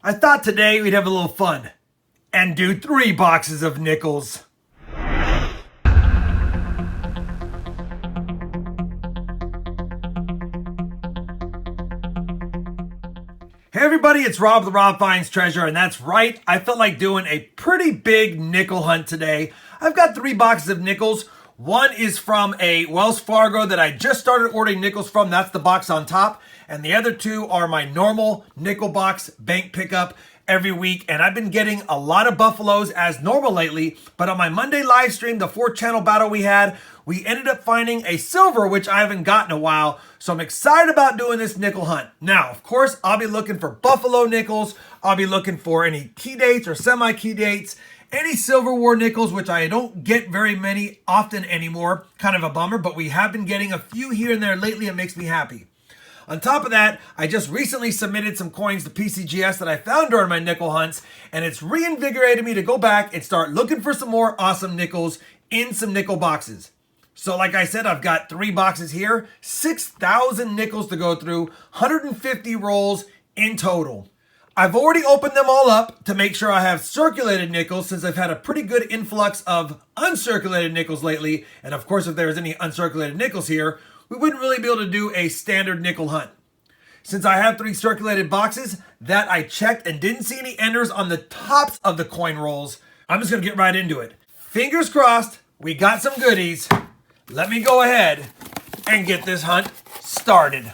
I thought today we'd have a little fun and do 3 boxes of nickels. Hey everybody, it's Rob the RobFindsTreasure, and that's right, I felt like doing a pretty big nickel hunt today. I've got 3 boxes of nickels. One is from a Wells Fargo that I just started ordering nickels from. That's the box on top. And the other 2 are my normal nickel box bank pickup every week. And I've been getting a lot of buffaloes as normal lately. But on my Monday live stream, the 4-channel battle we had, we ended up finding a silver, which I haven't gotten in a while. So I'm excited about doing this nickel hunt. Now, of course, I'll be looking for buffalo nickels. I'll be looking for any key dates or semi-key dates. Any Silver War nickels, which I don't get very many often anymore. Kind of a bummer, but we have been getting a few here and there lately. It makes me happy. On top of that, I just recently submitted some coins to PCGS that I found during my nickel hunts, and it's reinvigorated me to go back and start looking for some more awesome nickels in some nickel boxes. So like I said, I've got 3 boxes here, 6,000 nickels to go through, 150 rolls in total. I've already opened them all up to make sure I have circulated nickels, since I've had a pretty good influx of uncirculated nickels lately. And of course, if there's any uncirculated nickels here, we wouldn't really be able to do a standard nickel hunt. Since I have 3 circulated boxes that I checked and didn't see any enders on the tops of the coin rolls, I'm just going to get right into it. Fingers crossed, we got some goodies. Let me go ahead and get this hunt started.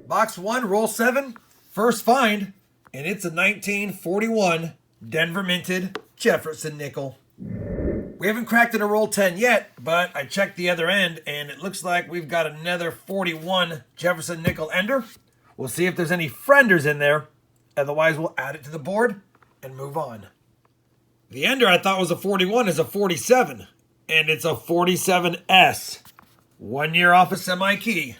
Box 1, roll 7, first find. And it's a 1941 Denver minted Jefferson nickel. We haven't cracked in a roll 10 yet, but I checked the other end and it looks like we've got another 41 Jefferson nickel ender. We'll see if there's any frienders in there. Otherwise, we'll add it to the board and move on. The ender I thought was a 41 is a 47, and it's a 47S. 1 year off a semi-key,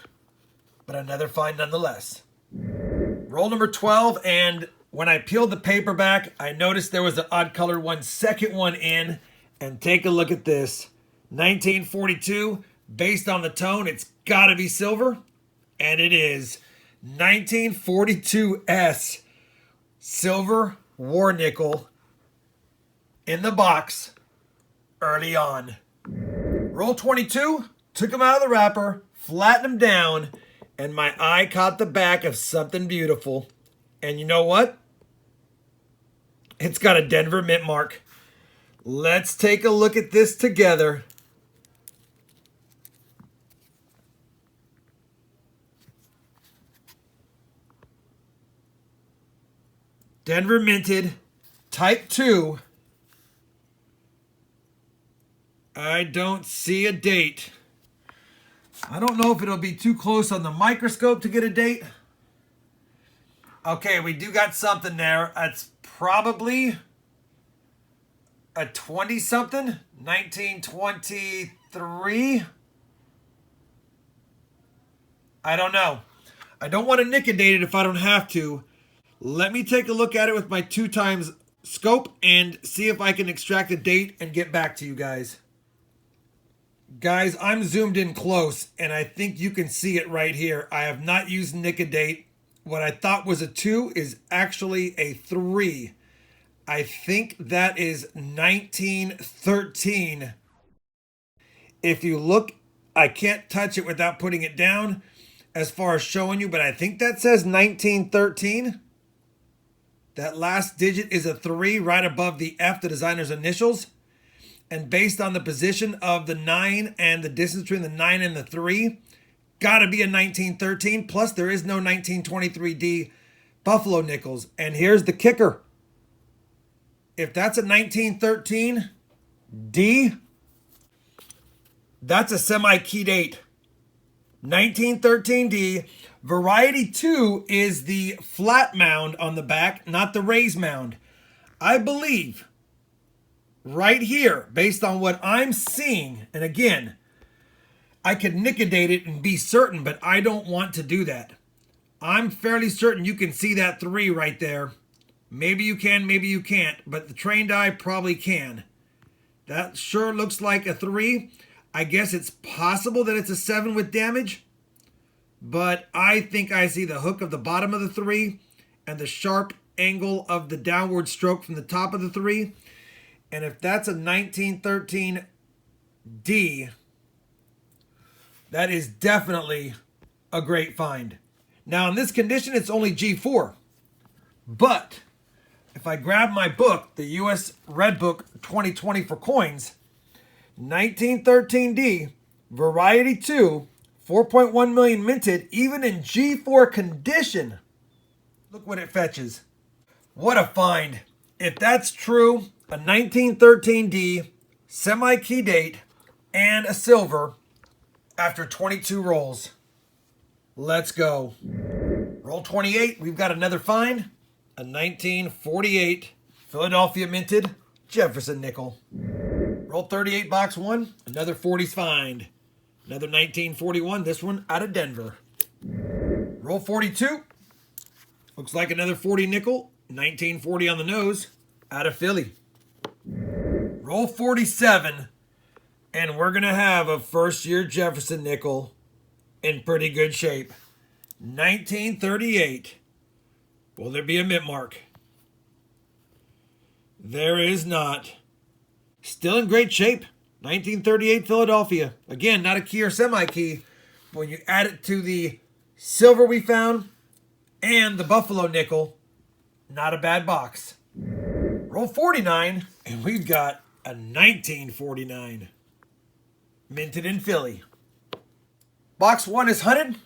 but another find nonetheless. Roll number 12, and when I peeled the paper back, I noticed there was an odd colored one, second one in, and take a look at this. 1942, based on the tone, it's gotta be silver, and it is. 1942S, Silver War nickel in the box early on. Roll 22, took them out of the wrapper, flattened them down, and my eye caught the back of something beautiful. And you know what? It's got a Denver mint mark. Let's take a look at this together. Denver minted, type 2. I don't see a date. I don't know if it'll be too close on the microscope to get a date. Okay, we do got something there. It's probably a 20-something, 1923. I don't know. I don't want to Nic-A-Date it if I don't have to. Let me take a look at it with my 2x scope and see if I can extract a date and get back to you guys. Guys, I'm zoomed in close, and I think you can see it right here. I have not used Nic-A-Date. What I thought was a 2 is actually a 3. I think that is 1913. If you look, I can't touch it without putting it down as far as showing you, but I think that says 1913. That last digit is a 3 right above the F, the designer's initials. And based on the position of the 9 and the distance between the 9 and the 3, gotta be a 1913. Plus, there is no 1923D Buffalo nickels. And here's the kicker. If that's a 1913D, that's a semi-key date. 1913D. Variety 2 is the flat mound on the back, not the raised mound. I believe right here, based on what I'm seeing, and again, I could Nic-A-Date it and be certain, but I don't want to do that. I'm fairly certain you can see that 3 right there. Maybe you can, maybe you can't, but the trained eye probably can. That sure looks like a 3. I guess it's possible that it's a 7 with damage, but I think I see the hook of the bottom of the 3 and the sharp angle of the downward stroke from the top of the 3. And if that's a 1913 D, that is definitely a great find. Now in this condition, it's only G4. But if I grab my book, the US Redbook 2020 for coins, 1913D, Variety 2, 4.1 million minted, even in G4 condition. Look what it fetches. What a find. If that's true, a 1913D, semi-key date, and a silver after 22 rolls. Let's go. Roll 28, we've got another find. A 1948 Philadelphia minted Jefferson nickel. Roll 38, box 1, another 40s find. Another 1941, this one out of Denver. Roll 42, looks like another 40 nickel, 1940 on the nose, out of Philly. Roll 47, and we're going to have a first-year Jefferson nickel in pretty good shape. 1938. Will there be a mint mark? There is not. Still in great shape. 1938 Philadelphia. Again, not a key or semi-key. But when you add it to the silver we found and the Buffalo nickel, not a bad box. Roll 49, and we've got a 1949. Minted in Philly. Box 1 is hunted.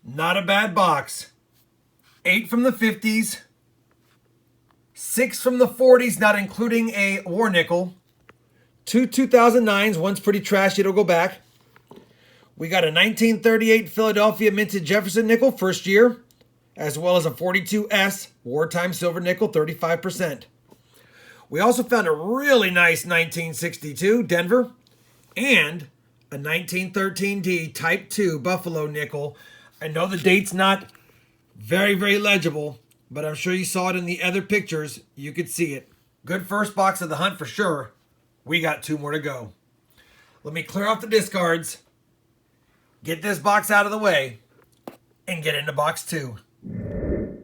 Not a bad box. 8 from the 50s. 6 from the 40s, not including a war nickel. 2 2009s, one's pretty trashy, it'll go back. We got a 1938 Philadelphia minted Jefferson nickel, first year, as well as a 42S wartime silver nickel, 35%. We also found a really nice 1962 Denver and a 1913D Type 2 Buffalo nickel. I know the date's not very legible, but I'm sure you saw it in the other pictures. You could see it. Good first box of the hunt for sure. We got 2 more to go. Let me clear off the discards, get this box out of the way, and get into box 2.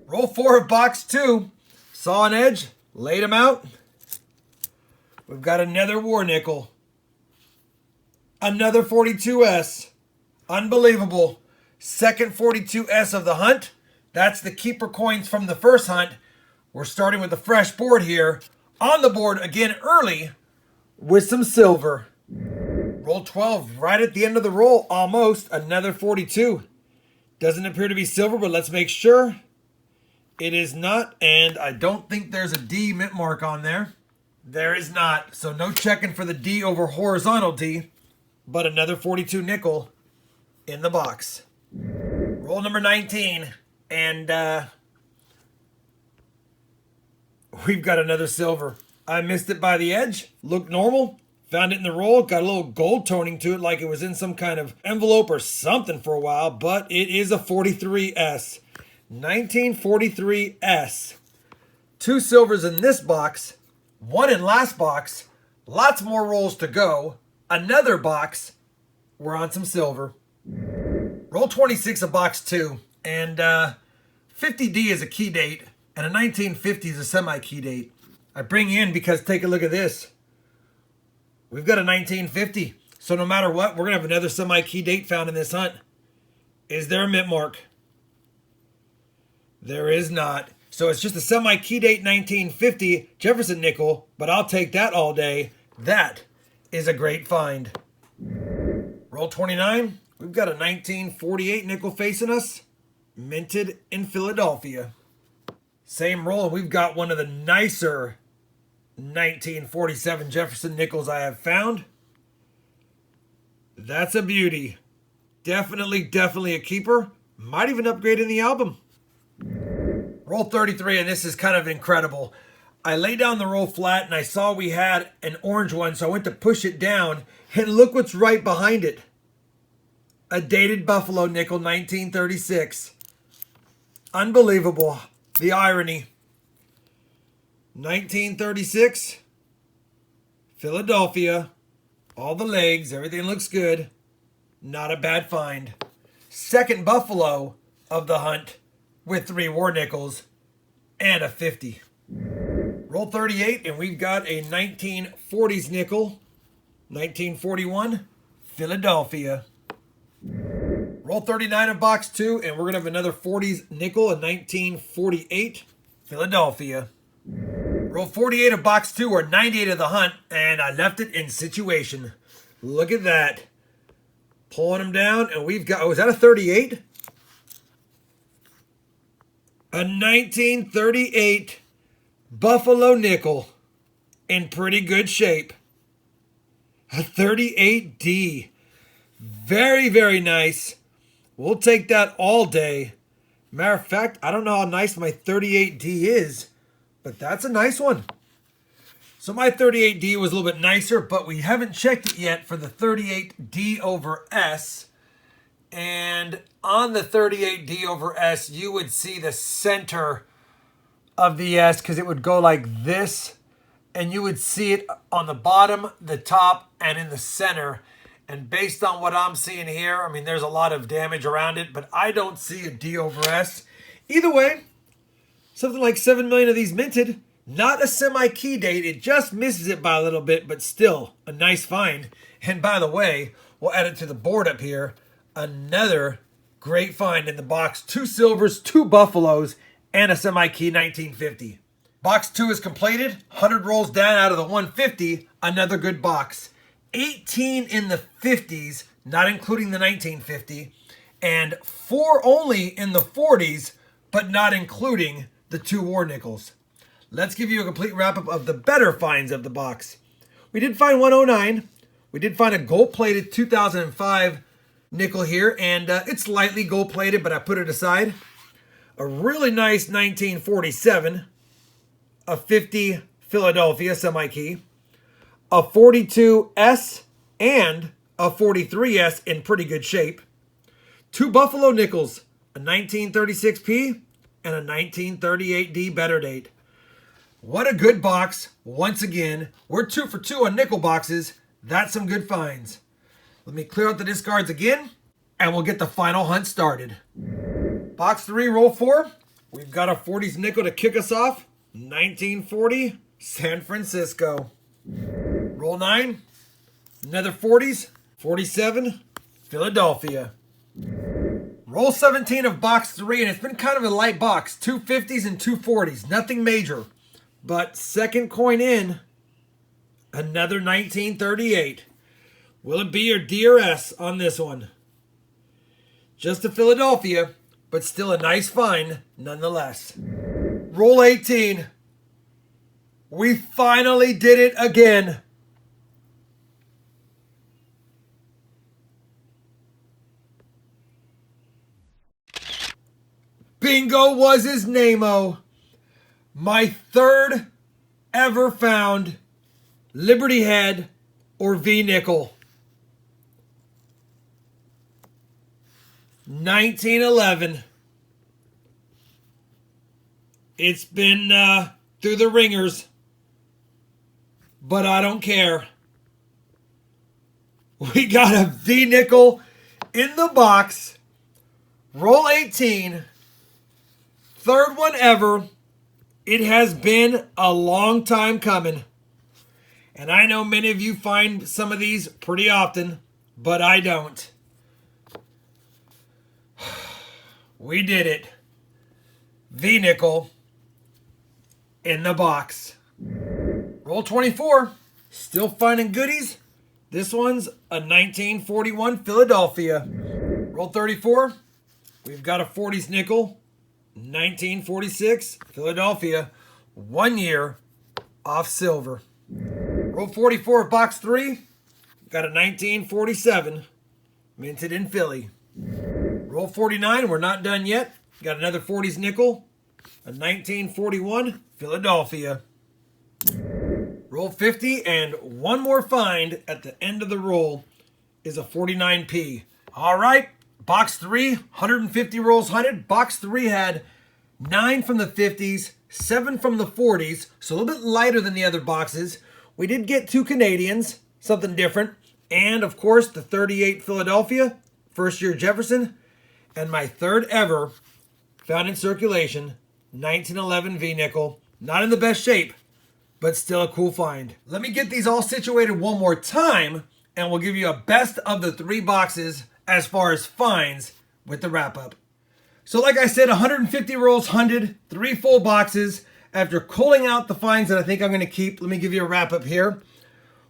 Roll 4 of box 2. Saw an edge, laid him out. We've got another war nickel. Another 42S. Unbelievable. Second 42S of the hunt. That's the keeper coins from the first hunt. We're starting with a fresh board here. On the board again early with some silver. Roll 12 right at the end of the roll. Almost. Another 42. Doesn't appear to be silver, but let's make sure. It is not, and I don't think there's a D mint mark on there. There is not. So no checking for the D over horizontal D, but another 42 nickel in the box. Roll number 19, and we've got another silver. I missed it by the edge. Looked normal. Found it in the roll. Got a little gold toning to it like it was in some kind of envelope or something for a while, but it is a 43S. 1943S. 2 silvers in this box. 1 in last box. Lots more rolls to go. Another box. We're on some silver. Roll 26 of box 2. And 50D is a key date. And a 1950 is a semi-key date. I bring you in because take a look at this. We've got a 1950. So no matter what, we're going to have another semi-key date found in this hunt. Is there a mint mark? There is not. So it's just a semi-key date 1950 Jefferson nickel, but I'll take that all day. That is a great find. Roll 29. We've got a 1948 nickel facing us, minted in Philadelphia. Same roll, we've got one of the nicer 1947 Jefferson nickels I have found. That's a beauty. Definitely a keeper. Might even upgrade in the album. Roll 33, and this is kind of incredible. I lay down the roll flat, and I saw we had an orange one, so I went to push it down, and look what's right behind it. A dated Buffalo nickel, 1936. Unbelievable. The irony. 1936. Philadelphia. All the legs, everything looks good. Not a bad find. Second Buffalo of the hunt with 3 war nickels and a 50. Roll 38, and we've got a 1940s nickel. 1941, Philadelphia. Roll 39 of box 2, and we're going to have another 40s nickel, a 1948, Philadelphia. Roll 48 of box 2, or 98 of the hunt, and I left it in situation. Look at that. Pulling them down, and we've got, oh, is that a 38? A 1938 Buffalo nickel in pretty good shape. A 38D. Very, very nice. We'll take that all day. Matter of fact, I don't know how nice my 38D is, but that's a nice one. So my 38D was a little bit nicer, but we haven't checked it yet for the 38D over S. And on the 38D over S, you would see the center of the S because it would go like this. And you would see it on the bottom, the top, and in the center. And based on what I'm seeing here, I mean, there's a lot of damage around it, but I don't see a D over S. Either way, something like 7 million of these minted. Not a semi-key date. It just misses it by a little bit, but still a nice find. And by the way, we'll add it to the board up here. Another great find in the box. 2 silvers, 2 buffaloes, and a semi-key 1950. Box 2 is completed. 100 rolls down out of the 150. Another good box. 18 in the 50s, not including the 1950. And 4 only in the 40s, but not including the 2 war nickels. Let's give you a complete wrap-up of the better finds of the box. We did find 109. We did find a gold-plated 2005 nickel here, and it's lightly gold-plated, but I put it aside. A really nice 1947. A 50 Philadelphia semi-key, a 42S, and a 43S in pretty good shape. 2 Buffalo nickels, a 1936P and a 1938D better date. What a good box. Once again, we're 2 for 2 on nickel boxes. That's some good finds. Let me clear out the discards again, and we'll get the final hunt started. Box 3, roll 4. We've got a 40s nickel to kick us off. 1940, San Francisco. Roll 9, another 40s, 47, Philadelphia. Roll 17 of box 3, and it's been kind of a light box. 2 50s and 2 40s, nothing major. But second coin in, another 1938. Will it be your D or S on this one? Just a Philadelphia, but still a nice find nonetheless. Roll 18. We finally did it again. Bingo was his name-o. My 3rd ever found Liberty Head or V nickel. 1911. It's been through the ringers, but I don't care. We got a V nickel in the box. Roll 18. 3rd one ever. It has been a long time coming. And I know many of you find some of these pretty often, but I don't. We did it. V nickel in the box. Roll 24. Still finding goodies. This one's a 1941 Philadelphia. Roll 34. We've got a 40s nickel. 1946 Philadelphia. 1 year off silver. Roll 44 of box 3. Got a 1947 minted in Philly. Roll 49. We're not done yet. Got another 40s nickel. A 1941 Philadelphia. Roll 50, and one more find at the end of the roll is a 49P. All right, box 3, 150 rolls hunted. Box 3 had 9 from the 50s, 7 from the 40s, so a little bit lighter than the other boxes. We did get 2 Canadians, something different, and of course the 38 Philadelphia, first year Jefferson, and my 3rd ever found in circulation, 1911 V-nickel. Not in the best shape, but still a cool find. Let me get these all situated one more time, and we'll give you a best of the 3 boxes as far as finds with the wrap up. So like I said, 150 rolls hunted, 3 full boxes. After culling out the finds that I think I'm going to keep, let me give you a wrap up here.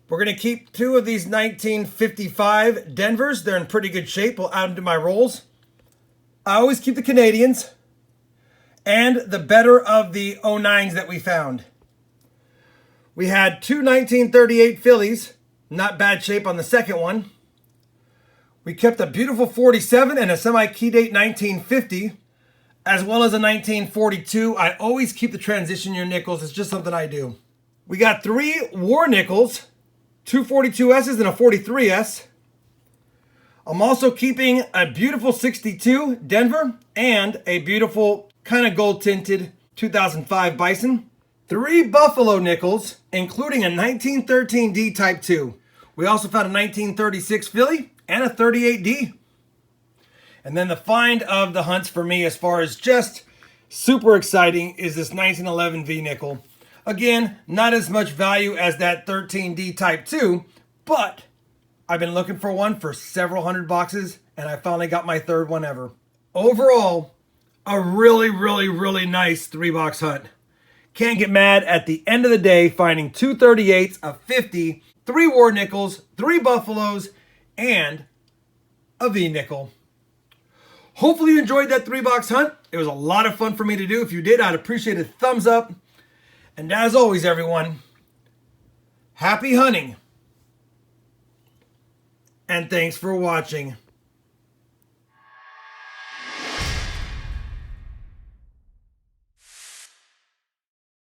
We're going to keep 2 of these 1955 Denvers. They're in pretty good shape. We'll add them to my rolls. I always keep the Canadians and the better of the 09s that we found. We had 2 1938 Phillies. Not bad shape on the second one. We kept a beautiful 47 and a semi-key-date 1950, as well as a 1942. I always keep the transition year nickels. It's just something I do. We got 3 war nickels, 2 42S's and a 43S. I'm also keeping a beautiful 62 Denver and a beautiful kind of gold tinted 2005 Bison. 3 Buffalo nickels, including a 1913 D Type 2. We also found a 1936 Philly and a 38D. And then the find of the hunts for me, as far as just super exciting, is this 1911 V-nickel. Again, not as much value as that 13D Type 2, but I've been looking for one for several hundred boxes, and I finally got my 3rd one ever. Overall, a really nice 3-box hunt. Can't get mad at the end of the day finding 2 38s, a 50, 3 war nickels, 3 buffaloes, and a V-nickel. Hopefully you enjoyed that 3-box hunt. It was a lot of fun for me to do. If you did, I'd appreciate a thumbs up. And as always, everyone, happy hunting. And thanks for watching.